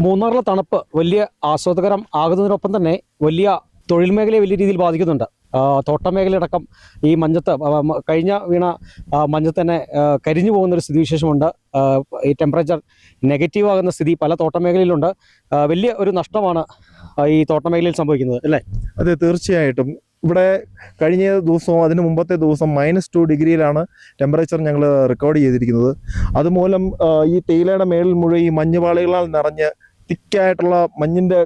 മൂന്നാറിലെ തണുപ്പ് വലിയ ആസ്വാദകരം ആകുന്നതിനൊപ്പം തന്നെ വലിയ തൊഴിൽ മേഖലയെ വലിയ രീതിയിൽ ബാധിക്കുന്നുണ്ട്. തോട്ടം മേഖലയടക്കം ഈ മഞ്ഞത്ത് കഴിഞ്ഞ വീണ മഞ്ഞത്ത് തന്നെ കരിഞ്ഞു പോകുന്നൊരു സ്ഥിതിവിശേഷമുണ്ട്. ഈ ടെമ്പറേച്ചർ നെഗറ്റീവ് ആകുന്ന സ്ഥിതി പല തോട്ടം മേഖലയിലുണ്ട്. വലിയ ഒരു നഷ്ടമാണ് ഈ തോട്ടം മേഖലയിൽ സംഭവിക്കുന്നത് അല്ലേ? അതെ, തീർച്ചയായിട്ടും. ഇവിടെ കഴിഞ്ഞ ദിവസവും അതിന് മുമ്പത്തെ ദിവസം -2 ഡിഗ്രിയിലാണ് ടെമ്പറേച്ചർ ഞങ്ങൾ റെക്കോർഡ് ചെയ്തിരിക്കുന്നത്. അതുമൂലം ഈ തേയിലയുടെ മേളിൽ മുഴുവൻ ഈ മഞ്ഞുപാളികളാൽ നിറഞ്ഞ് തിക്കായിട്ടുള്ള മഞ്ഞിൻ്റെ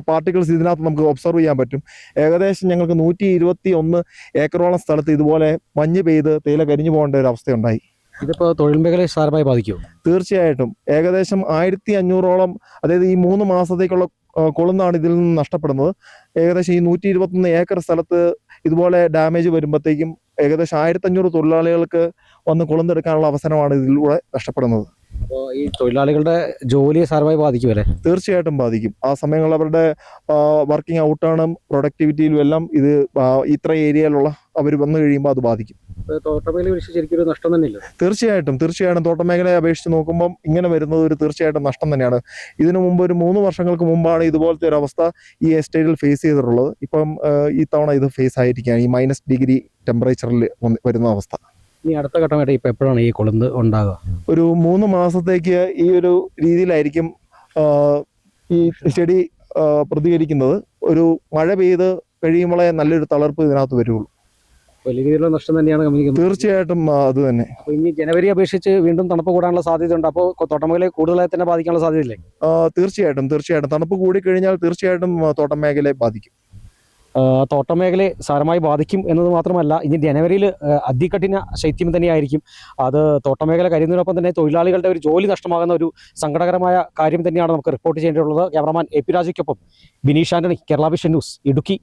പാർട്ടിക്കിൾസ് ഇതിനകത്ത് നമുക്ക് ഒബ്സർവ് ചെയ്യാൻ പറ്റും. ഏകദേശം ഞങ്ങൾക്ക് 121 ഏക്കറോളം സ്ഥലത്ത് ഇതുപോലെ മഞ്ഞ് പെയ്ത് തേയില കരിഞ്ഞു പോകേണ്ട ഒരു അവസ്ഥയുണ്ടായി. ഇതിപ്പോൾ തൊഴിൽ മേഖലയെ സാരമായി ബാധിക്കുമോ? തീർച്ചയായിട്ടും. ഏകദേശം 1500ഓളം, അതായത് ഈ 3 മാസത്തേക്കുള്ള കൊളുന്നാണ് ഇതിൽ നിന്ന് നഷ്ടപ്പെടുന്നത്. ഏകദേശം ഈ 121 ഏക്കർ സ്ഥലത്ത് ഇതുപോലെ ഡാമേജ് വരുമ്പോഴത്തേക്കും ഏകദേശം 1500 തൊഴിലാളികൾക്ക് വന്ന് കൊളുന്തെടുക്കാനുള്ള അവസരമാണ് ഇതിലൂടെ നഷ്ടപ്പെടുന്നത്. അപ്പോൾ ഈ തൊഴിലാളികളുടെ ജോലിയെ സാരമായി ബാധിക്കുമല്ലേ? തീർച്ചയായിട്ടും ബാധിക്കും. ആ സമയങ്ങളിൽ അവരുടെ വർക്കിംഗ് ഔട്ടാണും പ്രൊഡക്ടിവിറ്റിയിലും എല്ലാം ഇത് ഇത്ര ഏരിയയിലുള്ള അവർ വന്നു കഴിയുമ്പോൾ അത് ബാധിക്കും. തോട്ടമേഖല ശരിക്കും ഒരു നഷ്ടം തന്നെയില്ല? തീർച്ചയായിട്ടും. തോട്ടമേഖലയെ അപേക്ഷിച്ച് നോക്കുമ്പം ഇങ്ങനെ വരുന്നത് ഒരു തീർച്ചയായിട്ടും നഷ്ടം തന്നെയാണ്. ഇതിനു മുമ്പ് ഒരു 3 വർഷങ്ങൾക്ക് മുമ്പാണ് ഇതുപോലത്തെ ഒരു അവസ്ഥ ഈ എസ്റ്റേറ്റിൽ ഫേസ് ചെയ്തിട്ടുള്ളത്. ഇപ്പം ഈ തവണ ഇത് ഫേസ് ആയിരിക്കുകയാണ്, ഈ -ഡിഗ്രി ടെമ്പറേച്ചറിൽ വരുന്ന അവസ്ഥ. ഇനി അടുത്ത ഘട്ടമായിട്ട് ഇപ്പം എപ്പോഴാണ് ഈ കൊളുന്ത് ഉണ്ടാകുക? ഒരു 3 മാസത്തേക്ക് ഈ ഒരു രീതിയിലായിരിക്കും ഈ ചെടി പ്രതികരിക്കുന്നത്. ഒരു മഴ പെയ്ത് കഴിയുമ്പോഴേ നല്ലൊരു തളർപ്പ് ഇതിനകത്ത് വരുള്ളൂ. വലിയ രീതിയിലുള്ള നഷ്ടം തന്നെയാണ് കമ്പനിക്ക്. തീർച്ചയായിട്ടും അത് തന്നെ. ഇനി ജനുവരി അപേക്ഷിച്ച് വീണ്ടും തണുപ്പ് കൂടാനുള്ള സാധ്യതയുണ്ട്. അപ്പോൾ തോട്ടമേഖലയെ കൂടുതലായി തന്നെ ബാധിക്കാനുള്ള സാധ്യതയില്ലേ? തീർച്ചയായിട്ടും. തണുപ്പ് കൂടിക്കഴിഞ്ഞാൽ തീർച്ചയായിട്ടും തോട്ടം മേഖലയെ ബാധിക്കും. തോട്ടം മേഖലയെ സാരമായി ബാധിക്കും എന്നത് മാത്രമല്ല, ഇനി ജനുവരിയിൽ അതികഠിന ശൈത്യം തന്നെയായിരിക്കും. അത് തോട്ടം മേഖല കരിയുന്നതിനൊപ്പം തന്നെ തൊഴിലാളികളുടെ ഒരു ജോലി നഷ്ടമാകുന്ന ഒരു സങ്കടകരമായ കാര്യം തന്നെയാണ് നമുക്ക് റിപ്പോർട്ട് ചെയ്യേണ്ടിയുള്ളത്. ക്യാമറമാൻ AP രാജയ്ക്കൊപ്പം ബിനീഷ് ആന്റണി, കേരള വിഷൻ ന്യൂസ്, ഇടുക്കി.